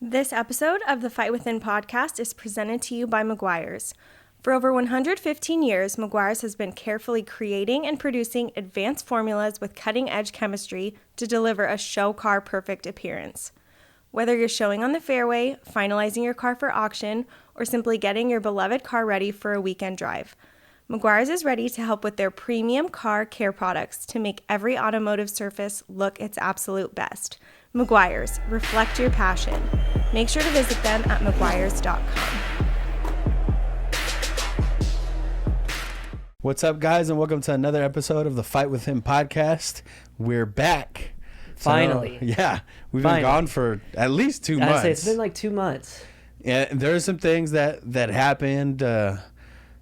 This episode of the Fight Within podcast is presented to you by Meguiar's. For over 115 years, Meguiar's has been carefully creating and producing advanced formulas with cutting-edge chemistry to deliver a show car perfect appearance. Whether you're showing on the fairway, finalizing your car for auction, or simply getting your beloved car ready for a weekend drive, Meguiar's is ready to help with their premium car care products to make every automotive surface look its absolute best. Meguiar's, reflect your passion. Make sure to visit them at meguiars.com. What's up, guys, and welcome to another episode of the Fight With Him podcast. We're back. Finally. So, we've been gone for at least 2 months. I'd say it's been like 2 months. Yeah, there are some things that happened,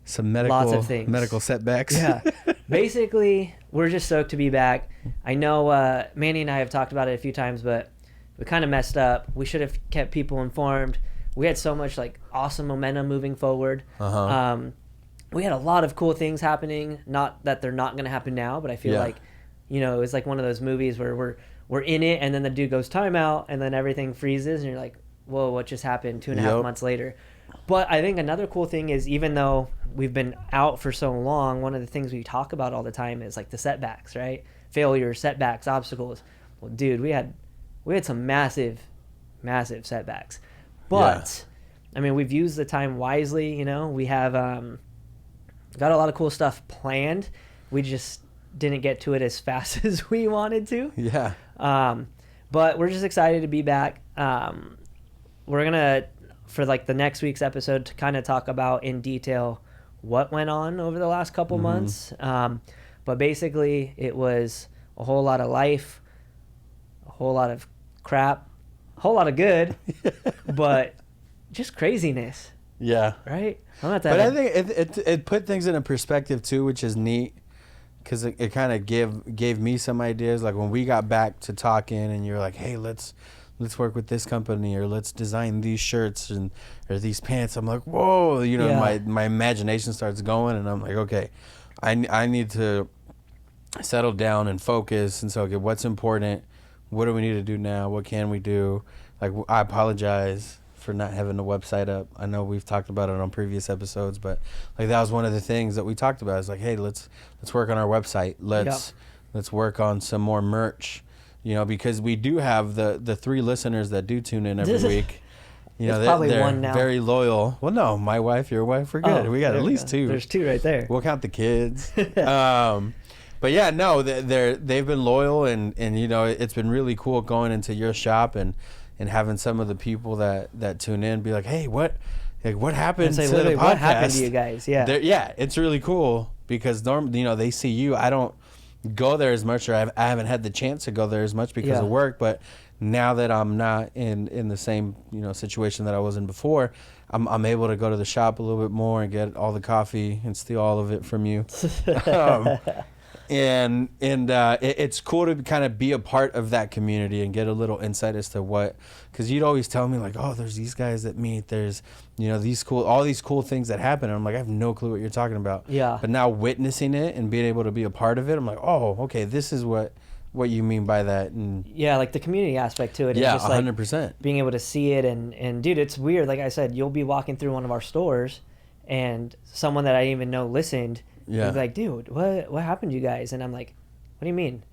some Lots of things. medical setbacks. Yeah. Basically, we're just stoked to be back. I know Manny and I have talked about it a few times, but we kind of messed up. We should have kept people informed. We had so much like awesome momentum moving forward. We had a lot of cool things happening. Not that they're not going to happen now, but I feel like, it was like one of those movies where we're in it, and then the dude goes timeout, and then everything freezes, and you're like, whoa, what just happened 2.5 months later? But I think another cool thing is, even though we've been out for so long, one of the things we talk about all the time is like the setbacks, right? Failures, setbacks, obstacles. Well, dude, we had some massive setbacks. But, I mean, we've used the time wisely, We have got a lot of cool stuff planned. We just didn't get to it as fast as we wanted to. Yeah. But we're just excited to be back. We're going to, for like the next week's episode, to kind of talk about in detail what went on over the last couple months. But basically, it was a whole lot of life, a whole lot of crap, a whole lot of good, but just craziness. Yeah. Right? I think it put things in a perspective too, which is neat, because it kind of gave me some ideas. Like when we got back to talking, and you're like, hey, let's work with this company, or let's design these shirts or these pants. I'm like, whoa, my imagination starts going, and I'm like, okay, I need to settle down and focus. And so, okay, what's important? What do we need to do now? What can we do? Like, I apologize for not having the website up. I know we've talked about it on previous episodes, but like that was one of the things that we talked about. It's like, hey, let's work on our website. Let's work on some more merch. Because we do have the 3 listeners that do tune in every week. There's probably they're one now. Very loyal. Well, no, my wife, your wife, we're good. We got at least 2. There's 2 right there. We'll count the kids. But yeah, no, they've been loyal, and it's been really cool going into your shop and having some of the people that tune in be like, hey, what happened to the podcast? What happened to you guys? Yeah. It's really cool because normally, they see you. I don't go there as much, or I haven't had the chance to go there as much because of work. But now that I'm not in the same situation that I was in before, I'm able to go to the shop a little bit more and get all the coffee and steal all of it from you. And it's cool to kind of be a part of that community and get a little insight as to what, because you'd always tell me like, oh, there's these guys that meet, there's all these cool things that happen, and I'm like, I have no clue what you're talking about. Yeah. But now witnessing it and being able to be a part of it, I'm like, oh, okay, this is what you mean by that. And yeah, like the community aspect to it. Yeah, just like 100%. Being able to see it, and dude, it's weird. Like I said, you'll be walking through one of our stores, and someone that I didn't even know listened. Yeah. They'd be like, dude, what happened to you guys? And I'm like, what do you mean?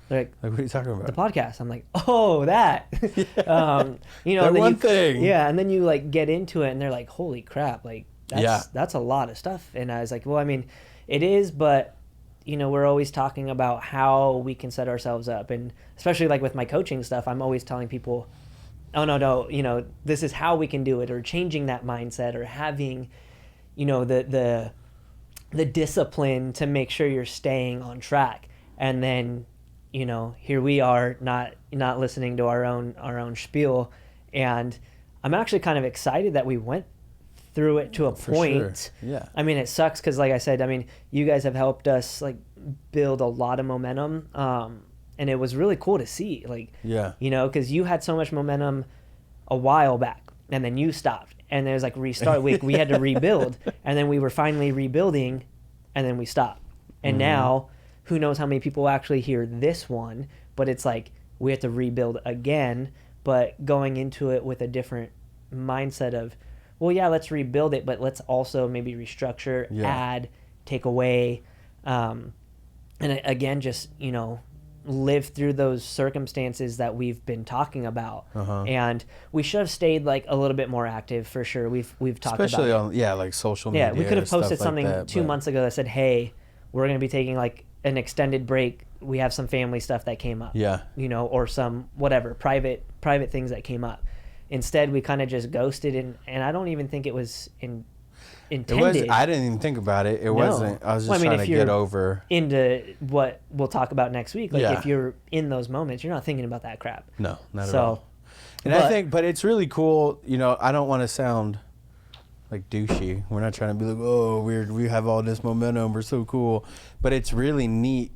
They're like, what are you talking about? The podcast. I'm like, oh, that. That one thing. Yeah, and then you like get into it, and they're like, holy crap, like that's a lot of stuff. And I was like, well, I mean, it is, but we're always talking about how we can set ourselves up, and especially like with my coaching stuff, I'm always telling people, oh no, this is how we can do it, or changing that mindset, or having, the discipline to make sure you're staying on track. And then, here we are not listening to our own spiel. And I'm actually kind of excited that we went through it to a point. Sure. Yeah. I mean, it sucks because, like I said, I mean, you guys have helped us like build a lot of momentum. And it was really cool to see, like, because you had so much momentum a while back, and then you stopped. And there was like restart. We had to rebuild, and then we were finally rebuilding, and then we stopped. And now, who knows how many people actually hear this one? But it's like we have to rebuild again. but going into it with a different mindset of, well, yeah, let's rebuild it, but let's also maybe restructure, add, take away, and again, just, live through those circumstances that we've been talking about. And we should have stayed like a little bit more active for sure. We've talked especially about on like social media. we could have posted something like that, 2 months ago that said, hey, we're going to be taking like an extended break. We have some family stuff that came up, or some whatever private things that came up. Instead, we kind of just ghosted, and I don't even think it was intended. I didn't even think about it. It wasn't. I was just trying to get over into what we'll talk about next week. Like if you're in those moments, you're not thinking about that crap. No, not at all. And I think, but it's really cool. I don't want to sound like douchey. We're not trying to be like, oh, we have all this momentum. We're so cool. But it's really neat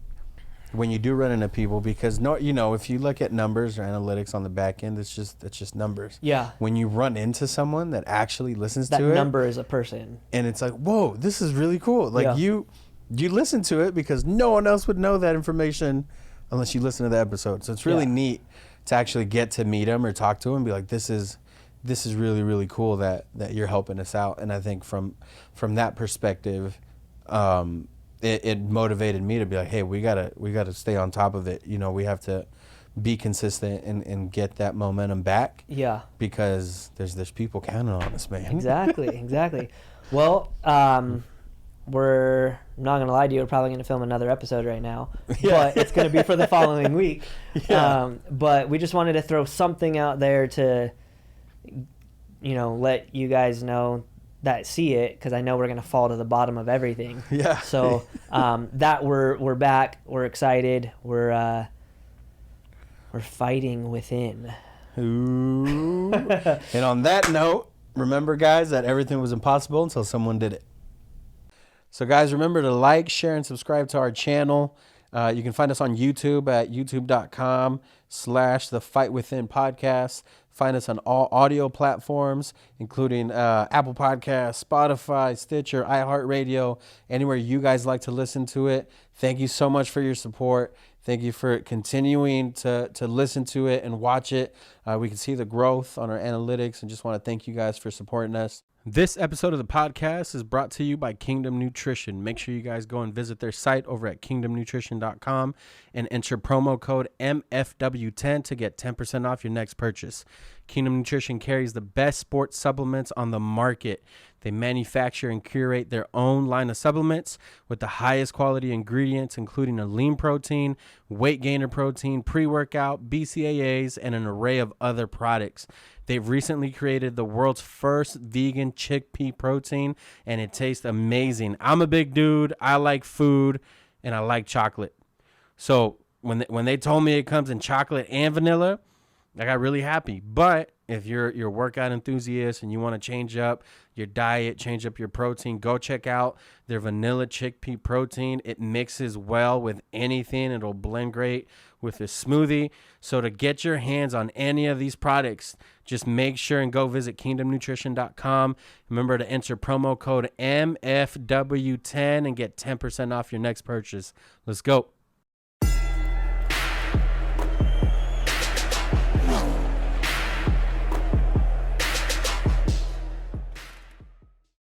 when you do run into people, because if you look at numbers or analytics on the back end, it's just numbers. Yeah. When you run into someone that actually listens to it, that number is a person, and it's like, whoa, this is really cool. Like you listen to it because no one else would know that information unless you listen to the episode. So it's really neat to actually get to meet them or talk to them and be like, this is really, really cool that you're helping us out. And I think from that perspective, it motivated me to be like, hey, we gotta stay on top of it. We have to be consistent and get that momentum back. Yeah. Because there's people counting on us, man. Exactly. Well, we're not gonna lie to you. We're probably gonna film another episode right now, but it's gonna be for the following week. But we just wanted to throw something out there to, let you guys know that see it, because I know we're gonna fall to the bottom of everything. Yeah. So that we're back. We're excited. We're fighting within. Ooh. And on that note, remember, guys, that everything was impossible until someone did it. So, guys, remember to like, share, and subscribe to our channel. You can find us on YouTube at youtube.com/The Fight Within Podcast. Find us on all audio platforms, including Apple Podcasts, Spotify, Stitcher, iHeartRadio, anywhere you guys like to listen to it. Thank you so much for your support. Thank you for continuing to listen to it and watch it. We can see the growth on our analytics, and just want to thank you guys for supporting us. This episode of the podcast is brought to you by Kingdom Nutrition. Make sure you guys go and visit their site over at kingdomnutrition.com and enter promo code MFW10 to get 10% off your next purchase. Kingdom Nutrition carries the best sports supplements on the market. They manufacture and curate their own line of supplements with the highest quality ingredients, including a lean protein, weight gainer protein, pre-workout, BCAAs, and an array of other products. They've recently created the world's first vegan chickpea protein, and it tastes amazing. I'm a big dude. I like food, and I like chocolate. So when they told me it comes in chocolate and vanilla, I got really happy. But if you're a workout enthusiast and you want to change up your diet, change up your protein, go check out their vanilla chickpea protein. It mixes well with anything. It'll blend great with a smoothie. So to get your hands on any of these products, just make sure and go visit kingdomnutrition.com. Remember to enter promo code MFW10 and get 10% off your next purchase. Let's go.